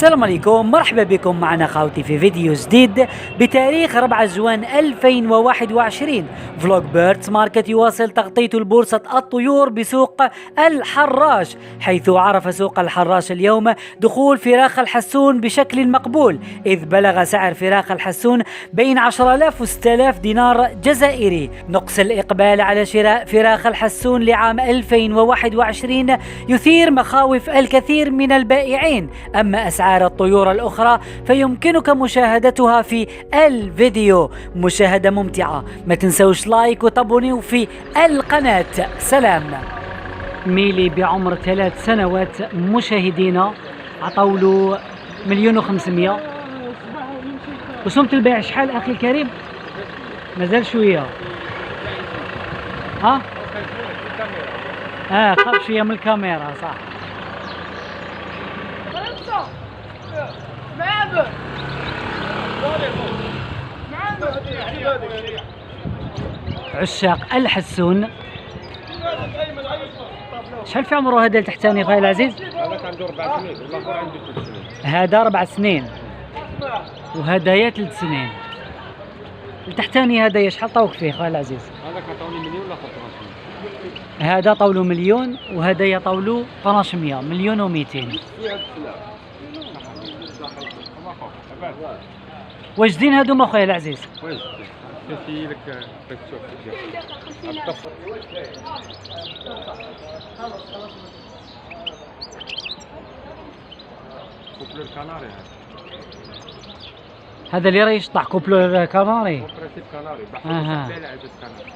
السلام عليكم، مرحبا بكم معنا خاوتي في فيديو جديد بتاريخ 4 جوان 2021. فلوج بيردز ماركت يواصل تغطية البورصة الطيور بسوق الحراش، حيث عرف سوق الحراش اليوم دخول فراخ الحسون بشكل مقبول، إذ بلغ سعر فراخ الحسون بين 10,000 و 6,000 دينار جزائري. نقص الإقبال على شراء فراخ الحسون لعام 2021 يثير مخاوف الكثير من البائعين. أما أسعار الطيور الأخرى فيمكنك مشاهدتها في الفيديو. مشاهدة ممتعة، ما تنسوش لايك وتابونيو في القناة. سلام. ميلي بعمر 3 سنوات مشاهدينا عطولو 1,500,000. وسمة البيع شحال أخي الكريم؟ مازال شوية. ها؟ خاف شوية من الكاميرا صح. عشاق الحسون، شحال في عمره هذا التحتاني خويا العزيز؟ هذا عنده 4 سنين والاخر عنده 3 سنين. هذا 4 سنين وهدايا 3 سنين. التحتاني هدايا شحال طوق فيه خويا العزيز؟ هذا كعطوني مليون والاخر 12. هذا طولو مليون وهدايا طولو 1200، 1,200,000. واجدين هادوما خويا العزيز؟ واجد كيفي لك تشوف كوبلو الكناري. هذا اللي راه يشطح كوبلو الكناري. كوبراتيف كناري بحر بين عدة كناري.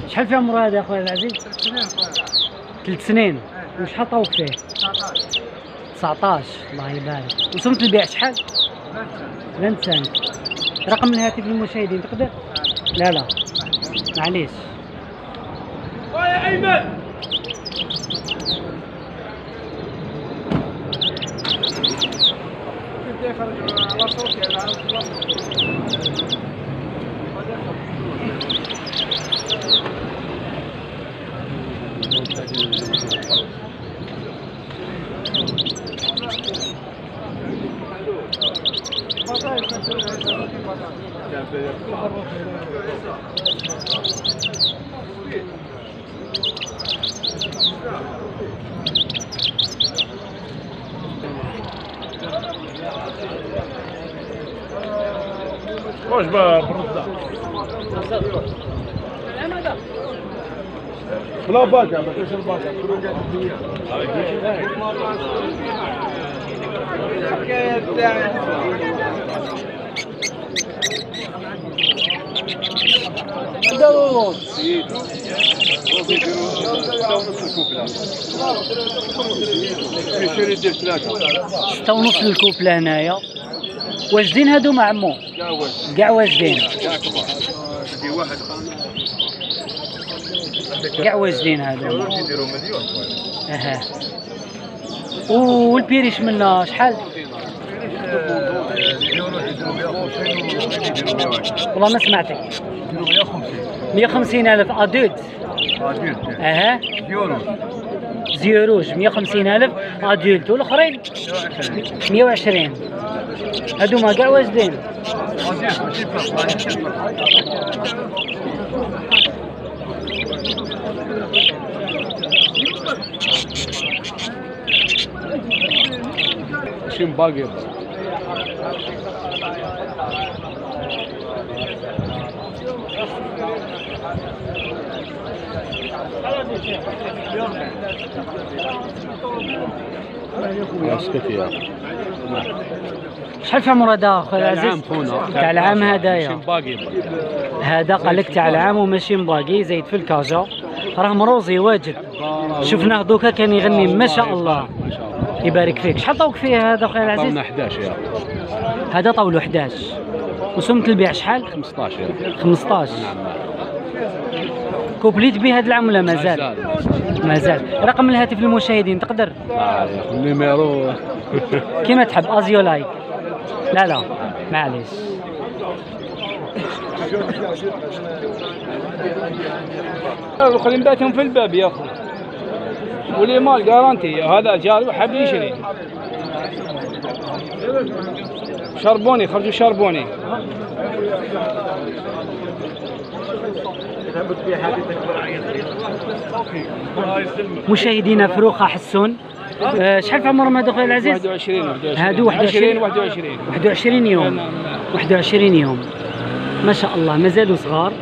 شحال في عمره هذا يا خويا العزيز؟ 3 سنين. وشحال طوق فيه؟ 19. الله يبارك. وسمة البيع شحال؟ 20 سنت. رقم الهاتف للمشاهدين تقدر؟ لا معليش. يا ايمن على صوتي على واش بالرده بلا باكا ما كاينش الباكا الحكايه تاعي ستة ونص للكوبلة هنايا. واجدين هادو مع عمو؟ كاع واجدين. كاع واجدين هادو. يديروا مليون. والبيريش منا شحال؟ والله ما سمعتك. 150,000 ادولت. زيروج 150,000 ادولت. والاخرين 120. هادوما كاع واجدين. شي باقي اسكتي شحال في عمر هذا خويا العزيز؟ العام خونا تاع العام هدايا. باقي هذا قال لك تاع العام وماشي مباقي، زايد في الكاجا، راه مروزي واجد. شفناه دوكا كان يغني ما شاء الله. ما شاء الله يبارك فيك. شحال طوق فيه هذا خويا العزيز؟ طولنا 11 يا هذا طولو 11. وسمت البيع شحال؟ 15 يا 15. نعم. كوبليت به هذا العام ولا مازال؟ مازال. رقم الهاتف للمشاهدين تقدر؟ النيميرو كيما تحب، ازيو لايك. لا معليش. الاخرين باتهم في الباب يا اخو، ولي مال جارانتي. هذا جاري وحب يشري. شربوني، خرجوا شربوني. مشاهدينا فروخه حسون. شحال في عمرهم هذو خويا العزيز؟ 21 هادو 21 21 يوم. 21 يوم ما شاء الله، مازالوا صغار.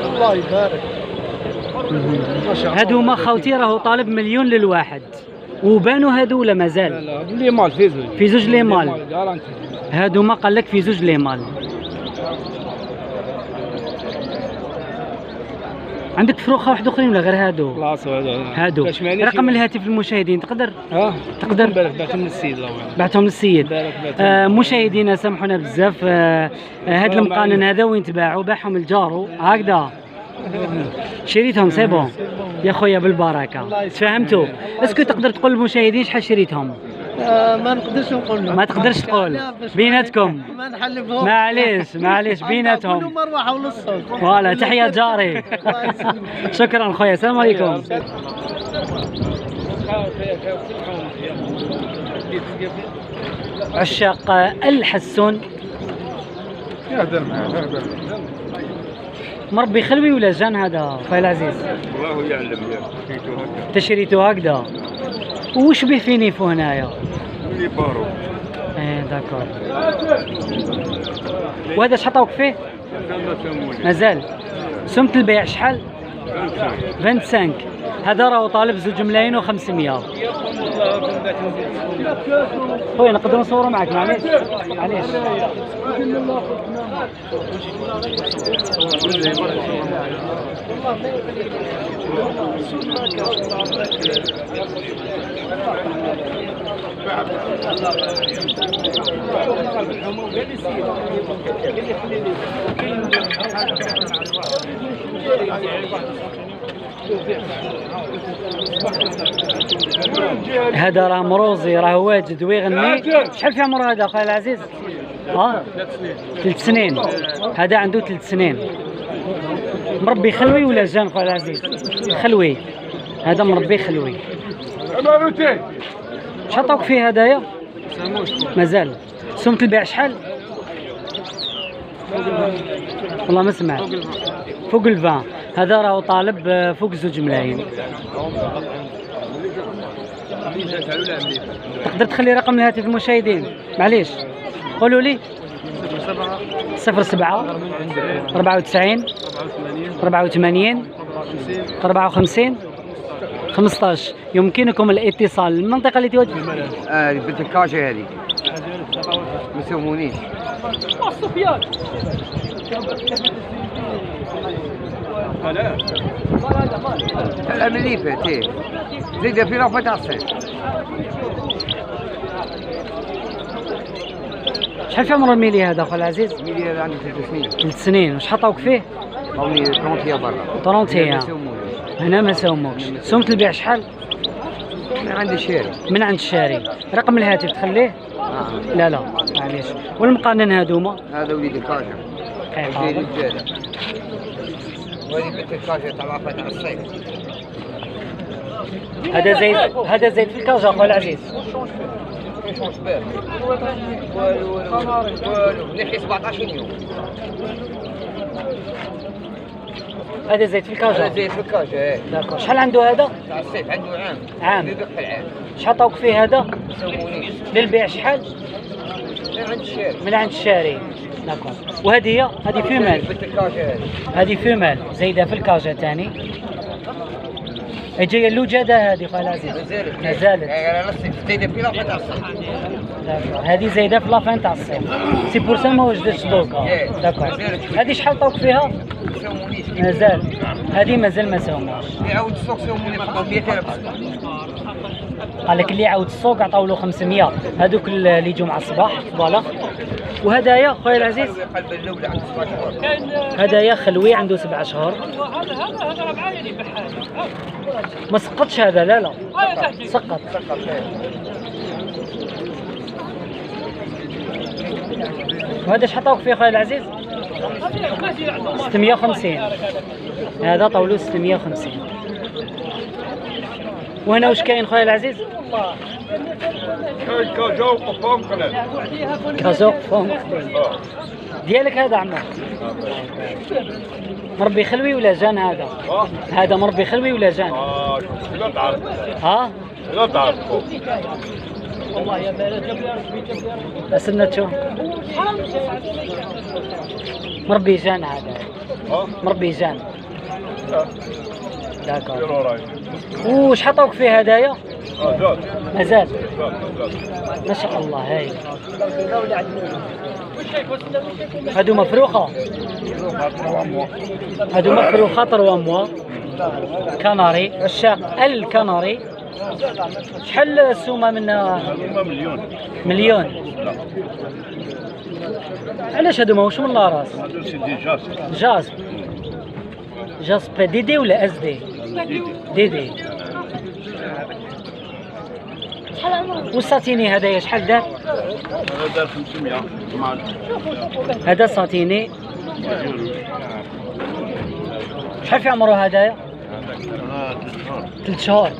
الله يبارك. هادو ما خوتي راهو طالب مليون للواحد، وبانوا هادو ولا مازال؟ لا لي مال في زوج. في زوج لي مال. جارانتي. هادو ما قال لك في زوج لي مال. عندك فروخه واحد اخرين ولا غير هادو؟ خلاص هادو. رقم الهاتف للمشاهدين تقدر؟ تقدر. بعتهم للسيد الله. بعتهم للسيد. مشاهدينا سامحونا بزاف. هاد المقانن هذا وين تباعوا؟ باعهم الجارو هكذا. شريتهم سي بون يا خويا بالبركه. تفهمتوا؟ اسكو تقدر تقول للمشاهدين شحال شريتهم؟ ما نقدرش نقول لهم. ما تقدرش تقول بيناتكم. ما نحلفهم. معليش بيناتهم. كلهم مروحه ونصهم. فوالا تحيه جاري. شكرا خويا، السلام عليكم. عشاق الحسون. مربي خلوي ولا جان هذا خويا العزيز؟ الله يعلم تشريتو هكذا. وش به في نيفو هنايا؟ اللي بارو داكور. وهذا شحال عطاوك فيه؟ مازال. سمت البيع شحال؟ 25. هذا راهو طالب 2,500,000. خويا نقدروا نصوروا معك معليش. هذا راه مروزي، راه واجد ويغني. شحال في عمره هذا خويا العزيز؟ 3 سنين. هذا عنده 3 سنين. مربي خلوي ولا جان خويا العزيز؟ خلوي. هذا مربي خلوي. شحال عطاوك فيه هدايا؟ مازال. سمت البيع شحال؟ والله ما سمعت. فوق الفان. هذا راهو طالب فوق 2 ملايين. تقدر تخلي رقم الهاتف المشاهدين معليش؟ قولوا لي. 07 94 84 54 15. يمكنكم الاتصال. المنطقة اللي تواجه؟ بنت الكاشة هذه ما يسمونيش. المليفة تيه زيد في رفة تاع الصيف. شحال في عمر الميلي هذا خويا العزيز؟ الميلي هذا عنده 3 سنين. 3 سنين. وشحال عطاوك فيه؟ عطاوني 30 برا. 30 هنا ما ساوموكش. سمت البيع شحال؟ من عند الشاري. من عند الشاري. رقم الهاتف تخليه؟ لا معليش. والمقنن هذوما؟ هذا وليد الكاشة. حاضر. وهذه بنت الكاشة تاع رفة تاع الصيف. هذا زيد في الكاجا خويا العزيز. نحي 17 يوم. هذا زيد في الكاجا. هذا زيد في الكاشة. داكور. شحال عنده هذا؟ تاع الصيف عنده عام. يذبح في العام. شحال عطاوك فيه هذا؟ ما يسمونيش. للبيع شحال؟ من عند الشاري. من عند الشاري. داكور. وهذه هذه فيميل، في الكاجة هذه فيميل زايده في الكاجا ثاني. جايه اللوجاده هذه خويا العزيز. ما زالت. انا نصي زايده في لافه تاع الصيف. داكور. هذه زايده في لافان تاع الصيف. سي بور سا ما وجدتش دوكا. داكور. هذه شحال طوق فيها؟ مازال. هذه مازال ما ساوماش. يعاود السوق سيوموني فقط 100000. قال لك اللي عاود السوق عطاو له 500 هذوك اللي يجوا مع الصباح فوالا. وهدايا خويا العزيز قلب الاولى عنده 7 شهور. هدايا خلوي عنده 7 شهور. ما سقطش هذا لا سقط. وهذا شحال طوق فيه خويا العزيز؟ 650. هذا طولو 650. وهنا واش كاين خويا العزيز؟ كاين كاجو وقفهم قلال. كازو فهم ديالك هذا عمو؟ مربي خلوي ولا جان هذا؟ هذا مربي خلوي ولا جان؟ لا تعرف. ها؟ لا تعرفوا. والله يا بلد اسنا تشوف مربي جان هذا. مربي جان. داكور. وش عطوك فيه هدايا؟ مازال. ما شاء الله هاي. هادو مفروخة. هادو مفروخة 3 موا. كناري عشاق الكناري. شحال السومة منها؟ مليون. علاش هادو ماهوش من لاراس؟ هادو سيدي جاسم. جاسم. جاسب دي دي ولا اس دي؟ دي دي. والساتيني هذايا شحال دار؟ هذا دار 500. هذا ساتيني. شحال في عمره هذايا؟ 3 شهور.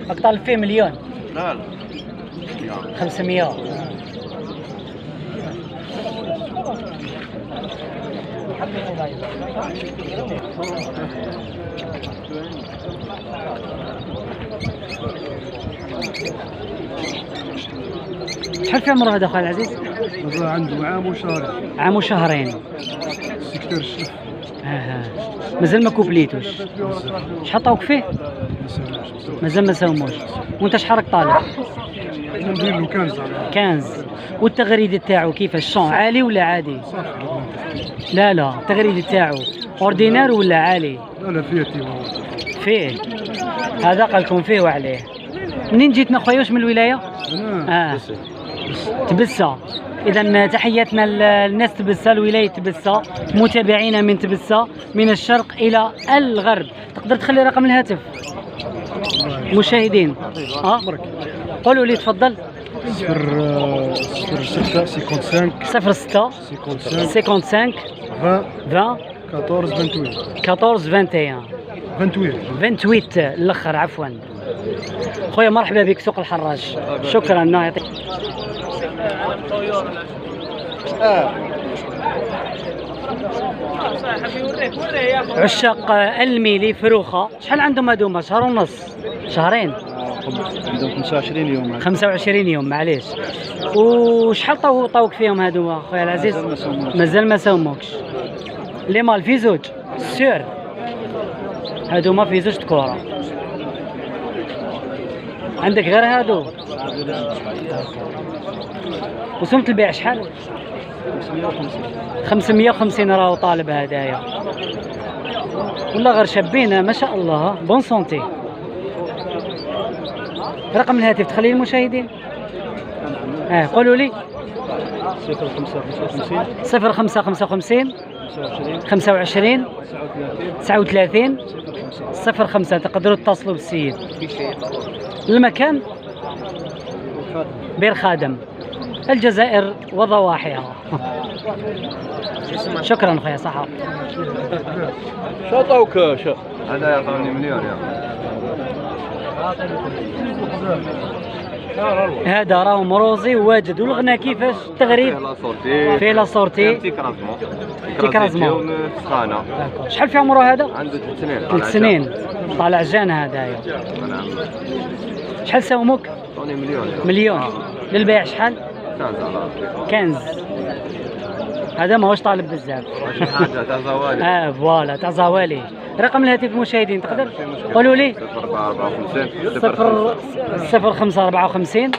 راك طالب فيه مليون. لا 500. شحال في عمره هذا خويا العزيز؟ هذا عنده عام وشهرين. عام وشهرين. سيكتور الشلف. مازال ما كوبليتوش. شحال طوق فيه؟ مازال ما ساوموش. وانت شحال راك طالب؟ ندير له 15. 15. والتغريد تاعو كيفاش؟ شون عالي ولا عادي؟ لا التغريد تاعو اوردينار ولا عالي؟ لا فيه تيوا. فيه. هذا قال لكم فيه وعليه. منين جيتنا خويا؟ واش من الولايه؟ تبسه. اذا تحياتنا للناس تبسه، الولايه تبسه، متابعينا من تبسه من الشرق الى الغرب. تقدر تخلي رقم الهاتف مشاهدين؟ قولوا لي تفضل. 06 55 06 55 20 14 28 14 21 28 الاخر عفوا. خويا مرحبا بك سوق الحراج. شكرا يعطيك. عشاق الميلي فروخه شحال عندهم هذوما؟ شهر ونص، شهرين. عندهم 25 يوم. 25 يوم معليش. وشحال طوق فيهم هذوما خويا العزيز؟ مازال ما ساوموكش. لي مال في زوج سير. هذوما في زوج تكوره. عندك غير هادو؟ وسمة البيع شحال؟ 550 راهو طالب هدايا. والله غير شابين ما شاء الله. بون سونتي. رقم الهاتف تخليه المشاهدين. قولوا لي. 05 55 25 39 05. تقدروا تتصلوا بالسيد. المكان بير خادم الجزائر وضواحيها. شكرا خويا صحة. شو عطاوك؟ هذا يعطوني مليون يا. هذا راهو مروزي وواجد. والغنى كيفاش؟ التغريد فيه لا صورتي تيكرازمون سخانه. شحال في عمره هذا؟ عنده 3 سنين. 3 سنين طالع جان هذايا. شحال ساوموك؟ عطوني مليون. مليون. للبيع شحال؟ 15. 15. هذا ماهوش طالب بزاف. شي حاجه تاع زوالي. فوالا تاع زوالي. رقم الهاتف المشاهدين تقدر قولوا لي؟ 0554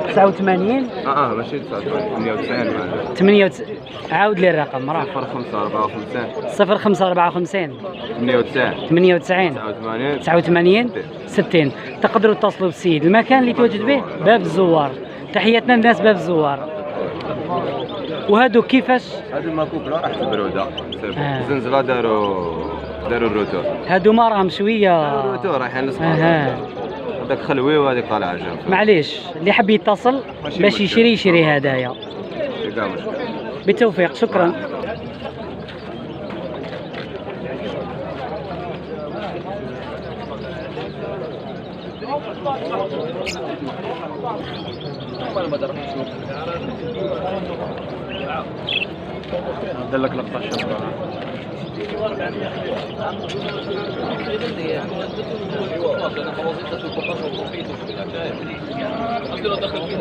89 ماشي 98 98. عاود لي الرقم راه 0554 98 89 60. تقدروا تتصلوا بالسيد. المكان اللي تواجد به باب الزوار. تحياتنا للناس باب الزوار. وهادو كيفاش؟ هادو الماكوك راح تبروده زنزله داروا الروتور. هادو ما راهم شويه الروتور رايحين للصقر. هذاك خلوي وهذيك طالعه جنب. معليش اللي حب يتصل باش يشري هدايا. بالتوفيق شكرا. دلك لقطه شابه.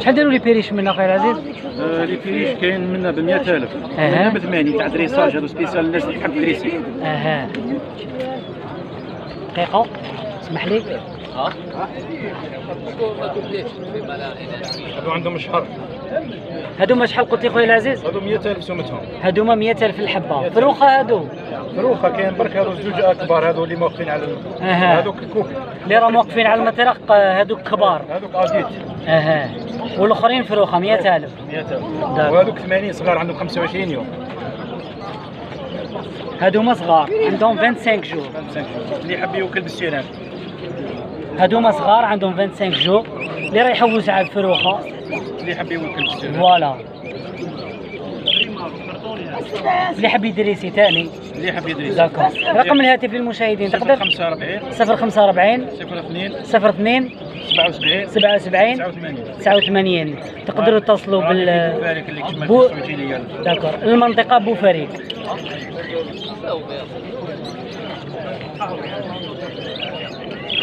شحال داروا لي بيريش من اخويا العزيز؟ لي فيش كاين منا ب 100,000 منا ب 80 تاع دريساج. هذو سبيسيال الناس اللي تحب تريسي. دقيقة اسمح لي. هذو عندهم شهر. هادوما شحال قلت لي خويا العزيز؟ هذو 100,000 سمتهم. هادوما 100,000 الحبة. فروخة هادو؟ فروخه كاين برك هذو زوج اكبر. هذو اللي موقفين على هذوك الكوك اللي راهم واقفين على المطرق. هادوك كبار. هذوك اديت. والاخرين فروخة 100,000. 100,000 وهذوك 80 صغار عندهم 25 يوم. هادوما صغار عندهم 25 جور. 25 اللي يحب يوكل بالسيران. هادوما صغار عندهم 25 جور. اللي راه يحوس على الفروخة اللي يحب يوكل بالسيران. فوالا. اللي يحب يدريسي ثاني. اللي يحب يدري. داكور. رقم الهاتف للمشاهدين تقدر؟ 45 02 02 77 89. تقدروا تتصلوا داكور. المنطقة بوفريق.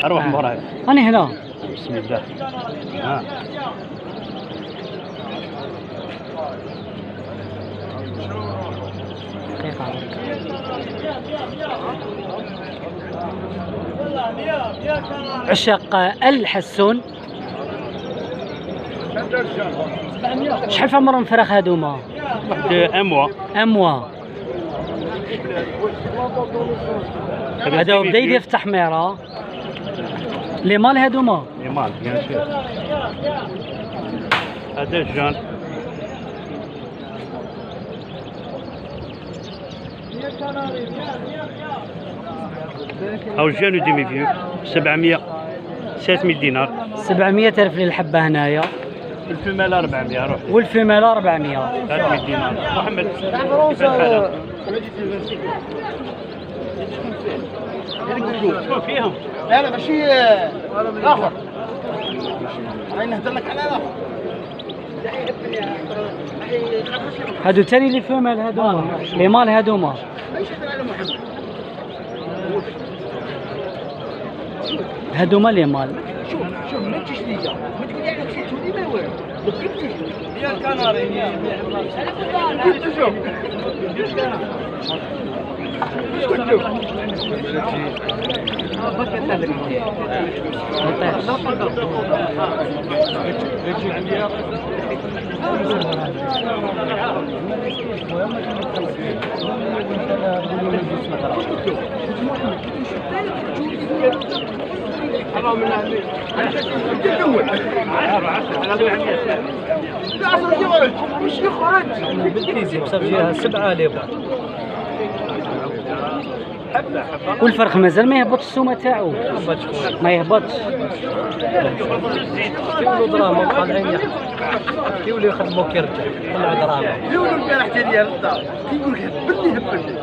اروح مباراه. أنا هنا. بسم الله. عشاق الحسون. شحال في عمرهم الفراخ هادوما؟ واحد اموا. هذا هو بدا يدير في التحميره. لي مال هادوما؟ لي مال بيان سور. هذا الجان. او الجان ديمي فيو 700 دينار. 700,000 للحبه هنايا. الفيمال 400 روح. والفيمال 400. 300 دينار. محمد شوف فيهم. لا ماشي اخر. هاي نهضر لك على الاخر. هادو تاني لي فيمال هادوما. لي مال هادوما. هادوما لي مال. شوف ما تجيش ليا ما تقول لي انا مشيت ولي ما والو ما جبتش يا الكناري والفرخ مازال ما يهبطش السومه تاعو. ما يهبطش. كيولو دراهم طالعين كيولو يخدموا كيرجع طلعوا دراهم كيولو البارح حتى ديال الدار كيقول لك هبلني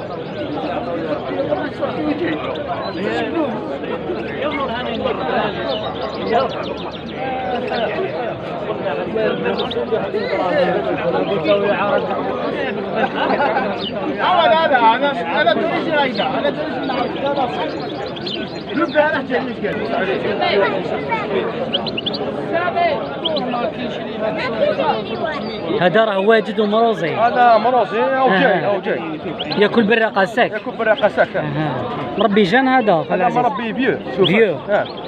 انا تريش رايده انا تريش نعرف نبدا انا حتى المشكل هذا راه واجد ومروزي. هذا مروزي او جاي او جاي. ياكل بالرقه ساك. ياكل بالرقه ساك. مربي جان هذا هذا مربي فيو. فيو.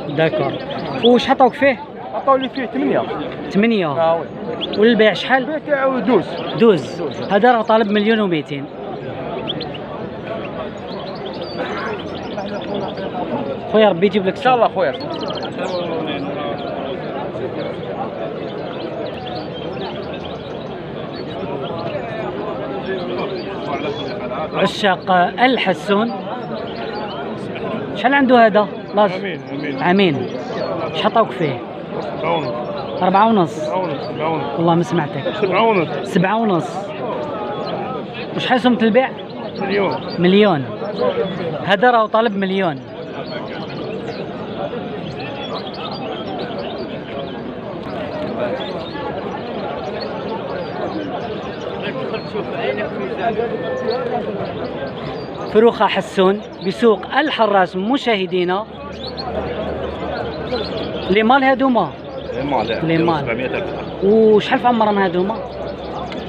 داكور. واش حطوك فيه؟ عطاو لي فيه 8. 8. وي. والبيع شحال؟ البيع تاعو 12. هذا راه طالب 1,200,000. خويا ربي يجيب لك ان شاء الله خويا. عشاق الحسون. شحال عنده هذا؟ لاش عامين. شحال عطاوك فيه؟ 4.5. والله ما سمعتك. 7.5. وشحال سمت البيع؟ مليون. هذا راه طالب 1,000,000. فروخة حسون بسوق الحراس مشاهدينا. لي مال هادوما؟ لي مال 700,000. وشحال في عمرهم هادوما؟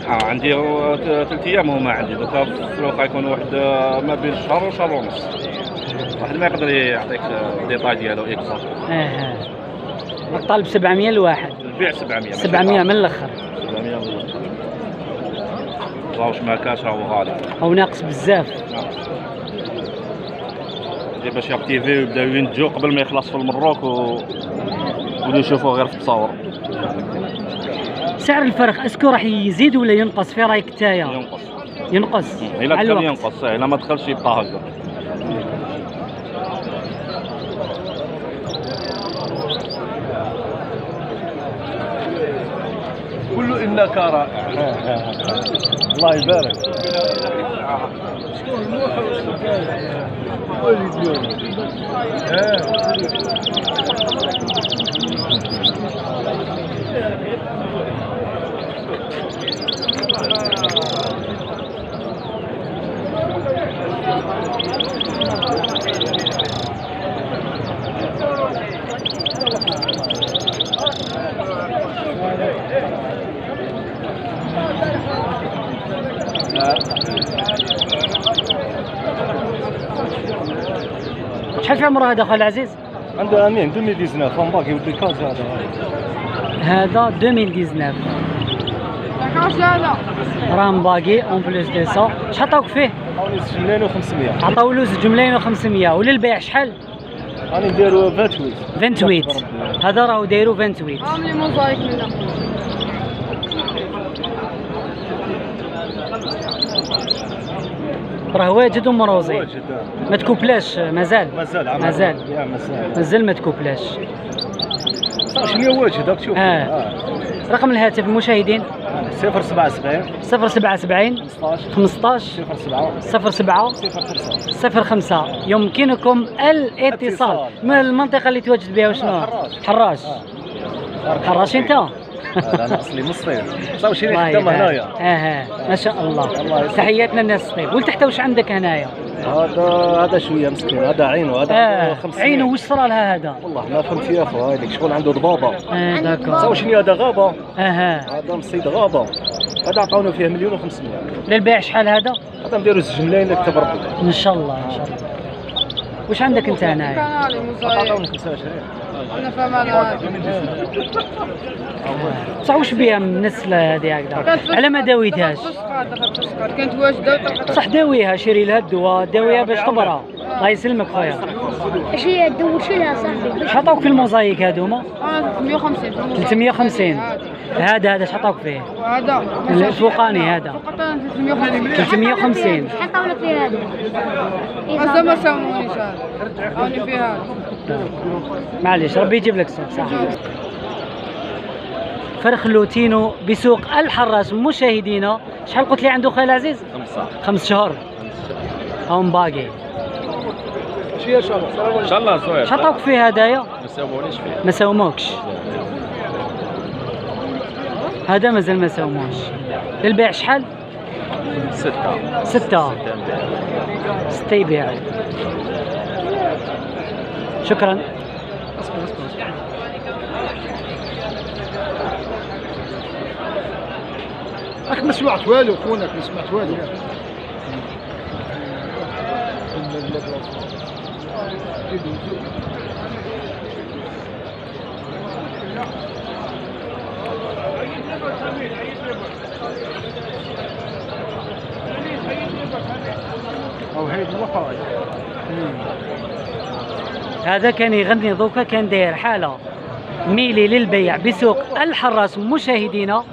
عندي 3 ايام هما عندي دوكا فروخ يكون واحد ما بين شهر وشهر ونص. واحد ما يقدر يعطيك الديتاي ديالو اكثر. طالب 700 الواحد. البيع 700. 700 من الاخر. 700 من الاخر. واش ما كاش راهو غالي. او ناقص بزاف. باش ياكتيفي ويبداو ينتجوا قبل ما يخلص في المروك ويبداو يشوفوه غير في التصاور. سعر الفرخ اسكو راح يزيد ولا ينقص في رايك نتايا؟ ينقص. الا دخل ينقص، الا ما دخلش يبقى هكذا. قول له انك رائع. الله يبارك. شحال في عمره هذا خويا العزيز؟ عنده امين 2019 هم باقي ولد الكاز هذا 2019. راهم باقي اون بلوس دو سا. شحال عطاوك فيه؟ عطاوني 2,500. عطاو له 2,500 وللبيع شحال؟ راني نديرو 28. 28. هذا راهو دايرو 28. عاملي موزايك منه. راه واجد ومروزي. واجد. ما تكوبلاش مازال. مازال ما تكوبلاش. شنو واجد راك تشوف. رقم الهاتف المشاهدين 077 077 15 07 05. يمكنكم الاتصال. من المنطقة اللي تواجد بها وشنو؟ حراش. حراش انت؟ انا اصلي من الصيف. صافي شي خدام هنايا. ما شاء الله. تحياتنا الناس الطيب. ولتحت واش عندك هنايا؟ هذا شويه مسكين. هذا عينه. هذا 5 سنين. عينه واش صرا لها هذا؟ والله ما فهمت يا اخو. هذيك شغل عنده ضبابه. داكور. صافي شنو هذا غابه. هذا مسيد غابه. هذا عطاونا فيه 1,500,000. للبيع شحال هذا؟ هذا نديرو 2 ملايين كتب ربي. ان شاء الله ان شاء الله. واش عندك انت هنايا؟ عطاوني 25. انا فهمانه. بصح واش بها من النسل هذه هكذا؟ على ما داويتهاش؟ كانت واجده وطلقت. صح داويها، شري لها الدواء، داويها باش تبرى. الله يسلمك خويا. اش هي دوشي لها صاحبي؟ شحال عطاوك في الموزايك هذوما؟ 350. 350. هذا شحال عطاوك فيه؟ هذا الفوقاني هذا 350. شحال طاولة في هذا؟ هذا ما ساوونيش هذا. راني في هذا. معليش ربي يجيب لك صح. فرخ لوتينو بسوق الحراس مشاهدينا. شحال قلت لي عنده خويا العزيز؟ 5 شهور. هم باقي. ان شاء الله. ان شاء الله صوير. شحال عطاوك فيه هدايا؟ ما ساوونيش فيه. ما ساوموكش. هذا مازال ما ساوموش. للبيع شحال؟ 6 يبيع. شكرا. راك ما سمعت والو خونا، ما سمعت والو. او هيد الوقاية. هذا كان يغني دوكا، كان داير حاله ميلي للبيع بسوق الحراس. مشاهدينا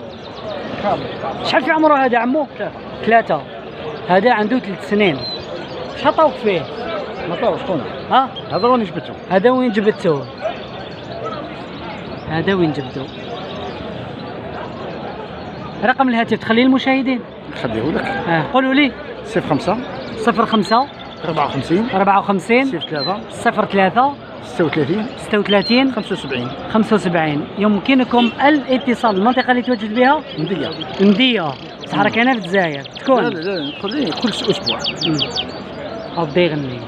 شحال في عمره هذا عمو؟ 3. هذا عنده 3 سنين. شحال عطاوك فيه؟ ما طاوش خونا. ها هذا وين جبته؟ هذا وين جبته؟ هذا وين جبته؟ رقم الهاتف تخليه للمشاهدين. نخليه لك. قولوا لي. 05 05 54 54 03 03 36 36 75. 75. يمكنكم الاتصال. المنطقة اللي تواجد بها؟ مدية. مدية. بصح راك هنا في الجزائر تكون؟ لا ندخل لي كل اسبوع. بدا يغني.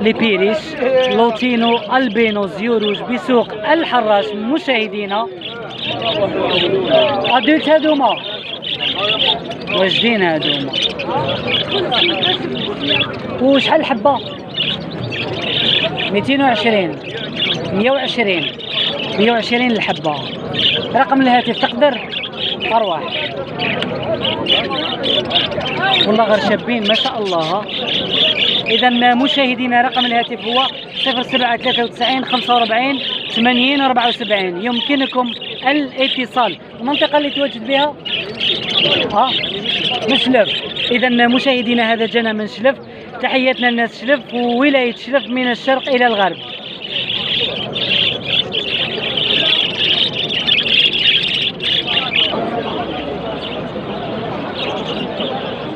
لبيريش لوتينو البينو زيوروج بسوق الحراش. مشاهدينا ادولت هادوما واجدين هادوما. وشحال الحبه؟ 220 120 120 الحبه. رقم الهاتف تقدر ارواح. والله غير شابين ما شاء الله. اذا مشاهدينا رقم الهاتف هو 0793 45 80 74. يمكنكم الاتصال. المنطقه اللي تواجد بها مشلف. اذا مشاهدينا هذا جانا من شلف. تحياتنا للناس شلف وولايه شلف من الشرق الى الغرب.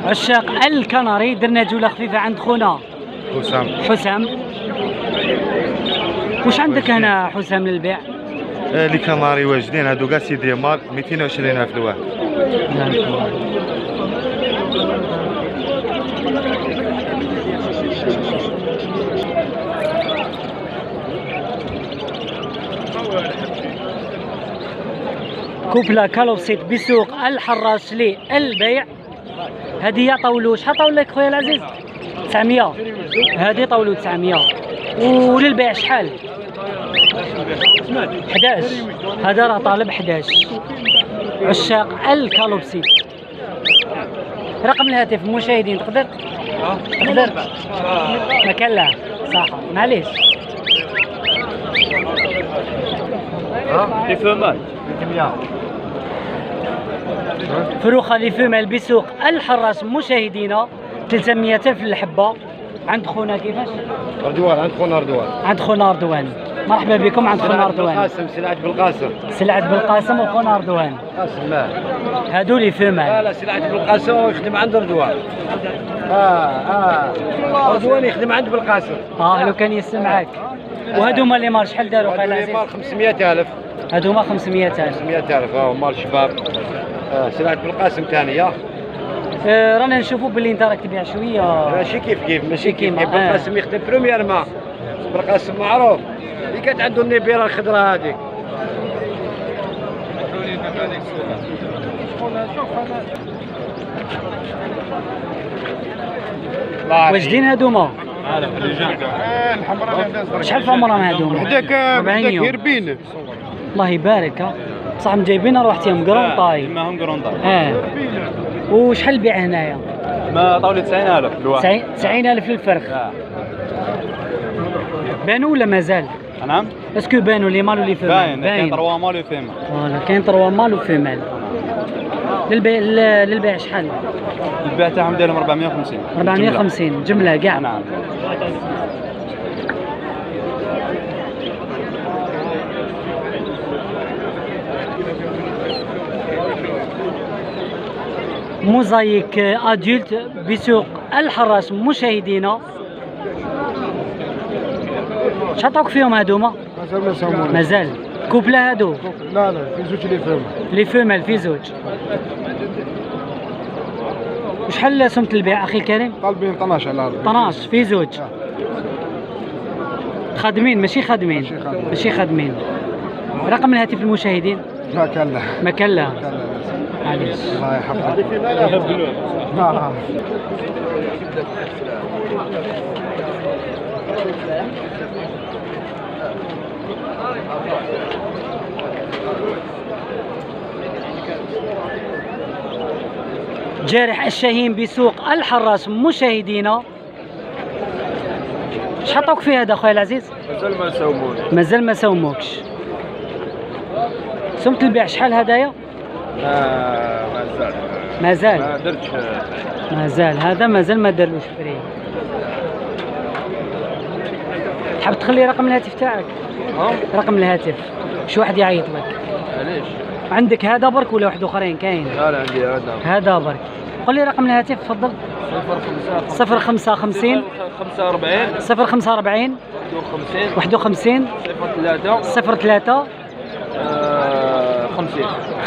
عشاق الكناري درنا جوله خفيفه عند خونا حسام. واش عندك هنا حسام للبيع؟ لي كناري واجدين هادو كاع سيدي مال 220,000 الواحد. كوبلا كالوبسيت بسوق الحراش للبيع. هذه طاولو. شحال طاول لك خويا العزيز؟ 900. هذه طاولو 900. وللبيع شحال؟ 11. هذا راه طالب 11. عشاق الكالوبسيت. رقم الهاتف المشاهدين تقدر؟ ما كان لا صح معليش. لي فمال فروخه لي فمال بسوق الحراس. مشاهدينا 300,000 الحبه. عند خونا كيفاش؟ رضوان. عند خونا رضوان. عند خونا رضوان. مرحبا بكم عند خونا رضوان. بالقاسم. سلعة بالقاسم. سلعة بالقاسم وخونا رضوان. قاسم مال. هادو لي فمال. لا سلعة بالقاسم ويخدم عند رضوان. رضوان يخدم عند بالقاسم. لو كان يسمعك. وهادوما لي مال شحال داروا خويا العزيز؟ مال 500,000. هادوما 500,000. 500,000 مال شباب. سلعة بالقاسم ثانية. رانا نشوفوا باللي انت راك تبيع شويه. ماشي كيف ماشي كيف. بالقاسم يخدم بروميير ما. بالقاسم معروف. اللي كانت عنده النبيره الخضراء هذيك. واجدين هادوما؟ شحال في عمرهم هادوما؟ هذاك هربين. الله يبارك. بصح جايبين روحتهم قرونطاي. ما هم قرونطاي. وشحال البيع هنايا؟ ما طاولة 90,000 الواحد. 90,000 للفرخ. بانوا ولا مازال؟ نعم. اسكو بانوا لي مال ولي فيمال؟ باين. كاين 3 مال و فيمال. فوالا كاين 3 مال وفيمال. للبيع شحال؟ البيع تاعهم دايرهم 450. 450 جمله كاع. نعم. موزايك ادولت بسوق الحراش مشاهدينا. شطوك فيهم هادوما؟ مازال ما ساهموناش. مازال كوبلا هادو؟ لا في زوج لي فيهم. لي فيمال في زوج. وشحال سمة البيع اخي الكريم؟ طالبين 12 على الارض. 12 في زوج. خادمين ماشي خادمين؟ ماشي خادمين. رقم الهاتف للمشاهدين؟ ما كان لا. ما كان لا. معليش. الله يحفظك. نعم. جارح الشاهين بسوق الحراش مشاهدينا. اش حطوك فيه هذا خويا العزيز؟ مازال ما ساوموني. مازال ما ساوموكش. سمة البيع شحال هدايا؟ مازال. مازال؟ ما درتش. مازال هذا مازال ما دارلوش فري. تحب تخلي رقم الهاتف تاعك؟ رقم الهاتف شي واحد يعيط لك. علاش؟ عندك هذا برك ولا واحد اخرين كاين؟ لا عندي هذا. هذا برك. قول لي رقم الهاتف تفضل. 055 45 045 51 03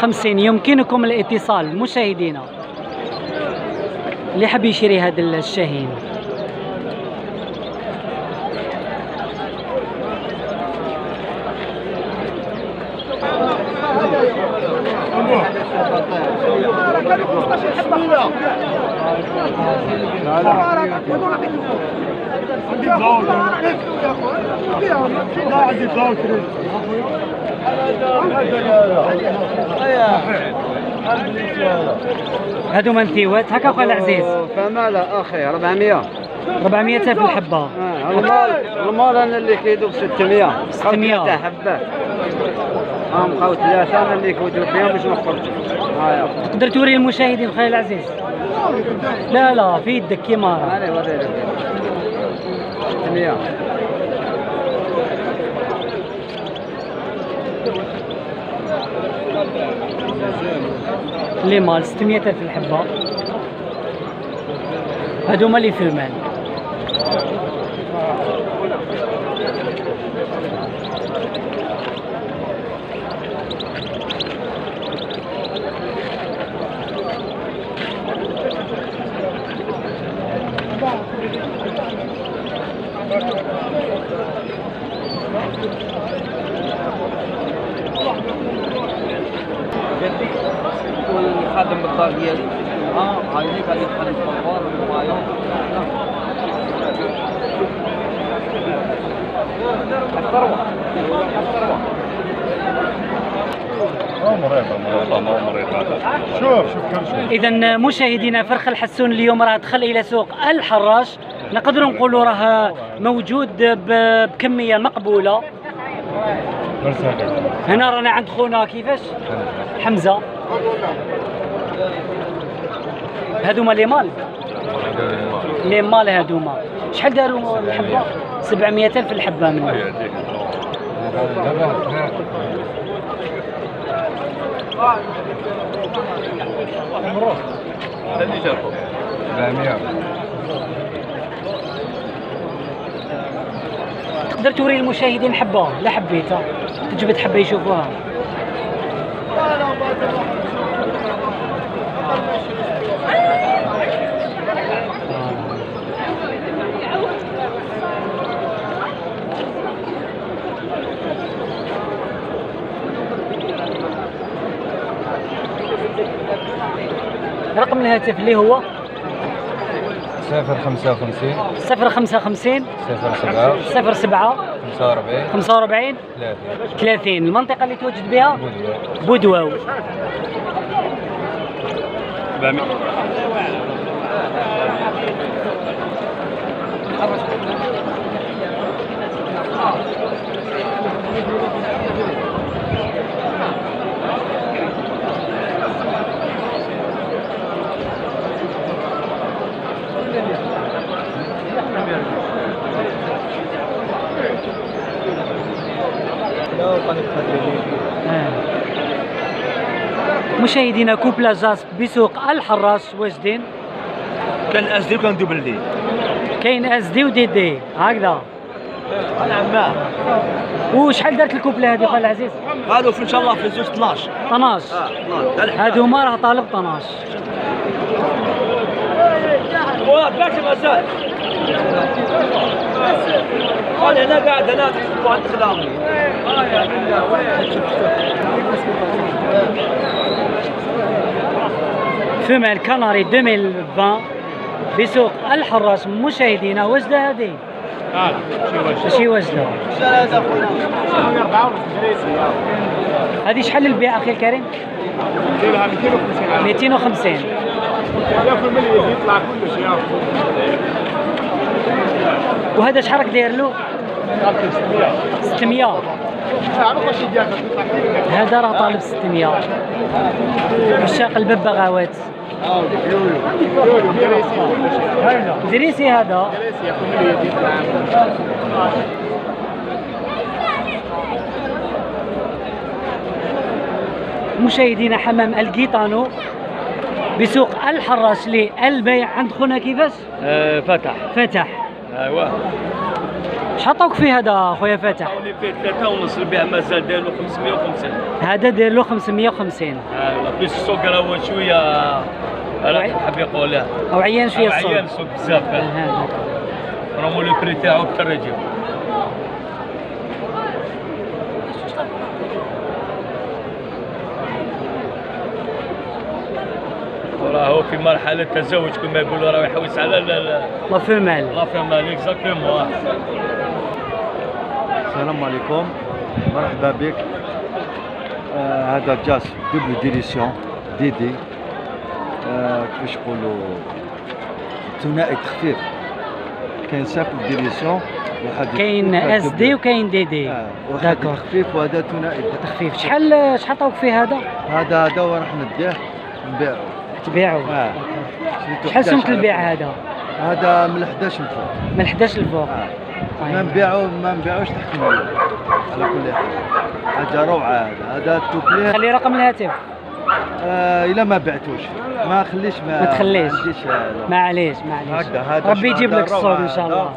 50. يمكنكم الاتصال مشاهدينا اللي حاب يشري هذا الشاهين. هادو منثيوات هكا خويا العزيز. فما لا اخي 400 400 في الحبه. المال انا اللي كيدوب 600 600 حبات. بقاو 3 انا اللي كودوا فيهم باش نخرجوا. تقدر توري المشاهدين خويا العزيز؟ لا في يدك كيما راه. انا وريلك 600 لي مال 600 في الحبه. هادو هما اللي في المال. والخادم بالدار ديالي عايزين غادي نخلي الصفار والمايو. إذا مشاهدينا فرخ الحسون اليوم راه دخل إلى سوق الحراش. نقدروا نقولوا راه موجود بكمية مقبولة. هنا رانا عند خونا كيفاش؟ حمزة. هادوما لي مال؟ لي مال هادوما. شحال داروا الحبة؟ 700 ألف الحبة منهم. تقدر توري المشاهدين حبة لا حبيتها تجبد حبة يشوفوها. رقم الهاتف اللي هو 055 055 07 07 45 30. المنطقة اللي توجد بها بودواو. مشاهدينا كوبلا جاسب بسوق الحراش واجدين. كان اس دي وكان دوبل دي. كاين اس دي ودي دي هكذا. نعم. وشحال دارت الكوبلا هذه خويا العزيز؟ هادو ان شاء الله في زوج 12. 12. هادو ما راه طالب 12. واه باش مازال. انا هنا قاعد هنا تحسبوا عند خدامي. فمال كناري 2020 بسوق الحراش. مشاهدينا وجده هذه؟ ماشي وجده. هذه شحال البيع اخي الكريم؟ 250. وهذا شحال راك داير له؟ 600. هذا راه طالب 600. عشاق الببغاوات. دريسي هذا. مشاهدينا حمام القيطانو بسوق الحراش للبيع. عند خونا كيفاش؟ فتح. ايوا. شحال عطاوك فيه هذا خويا فتح؟ عطاوني فيه 3 ونص. البيع مازال داير له 550. هذا داير له 550. ايوا بس السوق راه شويه راه حاب يقولها او عيان شويه السوق. عيان السوق بزاف. راهو لو بري تاعو اكثر يجيب. راهو في مرحله تزوج كما يقولوا، راه يحوس على لا فيمال. لا فيمال اكزاكتومون. السلام عليكم، مرحبا بك. هذا جاس دوبل ديريسيون دي كيفاش نقولوا ثنائي تخفيف. كاين سامبل ديريسيون وواحد كاين اس دي وكاين دي دي. واحد تخفيف وهذا ثنائي تخفيف. شحال عطاوك فيه هذا؟ هذا وراح نديه نبيعو. تبيعو؟ شحال سمك البيع هذا؟ هذا من 11 الفوق. من 11 الفوق. ما نبيعوش تحت المليون على كل حال. حاجه روعه. هذا الكوبليه. خلي رقم الهاتف. الا ما بعتوش ما خليش. ما تخليش. معليش. هكذا ربي يجيب لك الصوب ان شاء الله.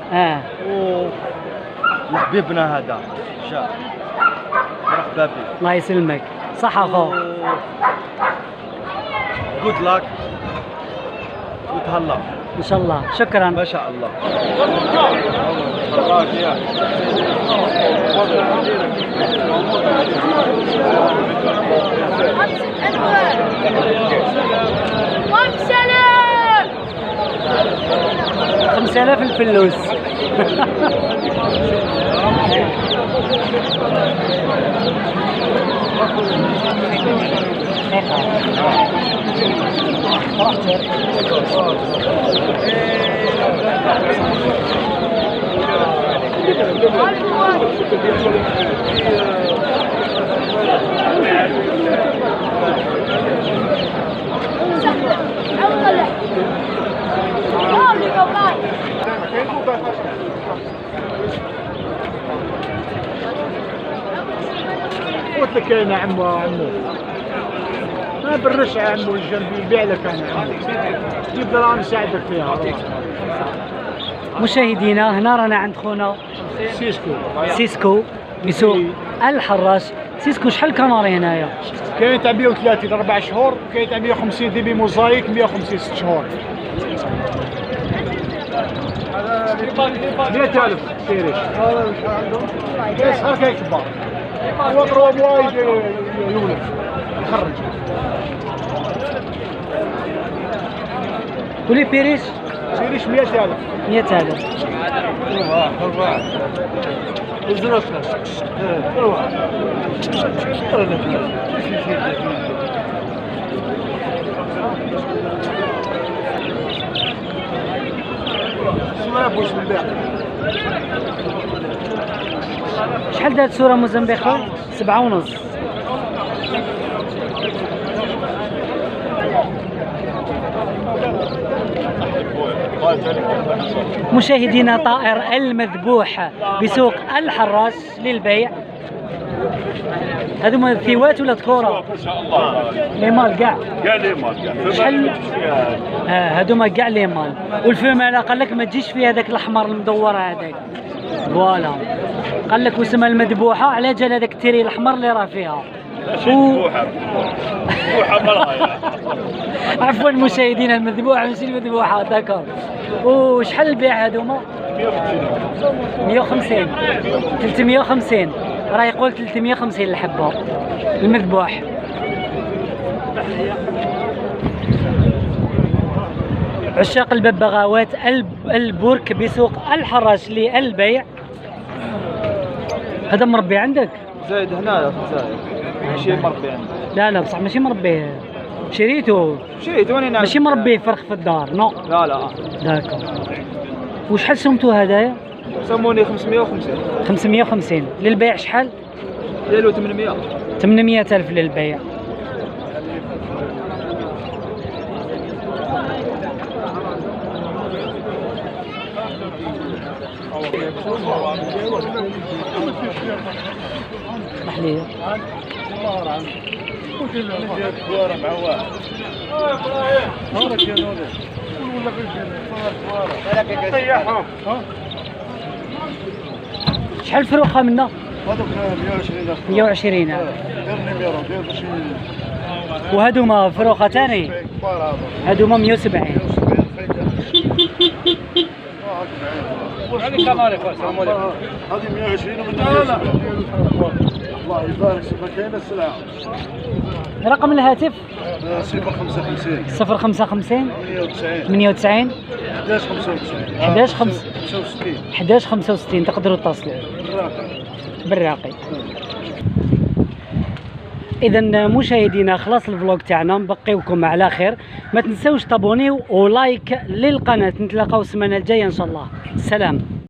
وحبيبنا هذا شاف. مرحبا بك. الله يسلمك. صح اخو. جود لاك وتهلا ان شاء الله. شكرا. ما شاء الله. خمسة آلاف الفلوس. قلت لك انا عمو ما بالرش يا عمو الجنبي يبيع لك انا عمو. جيب دراهم نساعدك فيها. مشاهدينا هنا رانا عند خونا سيسكو بسوق الحراش. سيسكو شحال كاميرا هنايا؟ كاين تاع 130 4 شهور، كاين تاع 150 دي بي موزايك 150 6 شهور. 100,000 كيريش. كاين صغار كاين كبار. وقروا وايد يولد يخرج. ولي بيريش؟ بيريش 100,000. 100,000. شحال دارت صورة موزمبيق؟ 7.5. مشاهدينا طائر المذبوح بسوق الحراش للبيع. هذوما ثيوات ولا ذكورة؟ ان شاء الله لي مال كاع. كاع لي مال شحال؟ هذوما كاع لي مال. والفيماله قال لك ما تجيش فيها هذاك الاحمر المدور هذاك. فوالا قال لك واسمها المذبوحه على جال هذاك التيري الاحمر اللي راه فيها. مذبوحه عفوا المشاهدين، المذبوحه ماشي المذبوحه. داكور. وشحال البيع هذوما؟ 150 350. راه يقول 350 الحبه المذبوح. عشاق الببغاوات البرك بسوق الحراش للبيع. هذا مربي عندك؟ زايد هنا يا اخي زايد ماشي مربي عندي. لا بصح ماشي مربي، شريته وين ماشي مربي فرخ في الدار. نو لا داكور. وشحال سمتو هدايا؟ سموني 550. 550 للبيع. شحال؟ ديالو 800. 800,000 للبيع. اسمح لي. شحال فروخه منا؟ هذوك 120. 120. وهذوما فروخه ثاني؟ هذوما 170. هذه 120 ومنها الله يبارك فيك. ما كاينه السلعه. رقم الهاتف 055 055 98 98 11 1165. تقدروا تتصلوا بالراقي. اذا مشاهدينا خلاص الفلوق تاعنا، نبقيوكم على خير. ما تنساوش تابونيو ولايك للقناه. نتلاقاو السمانه الجايه ان شاء الله. سلام.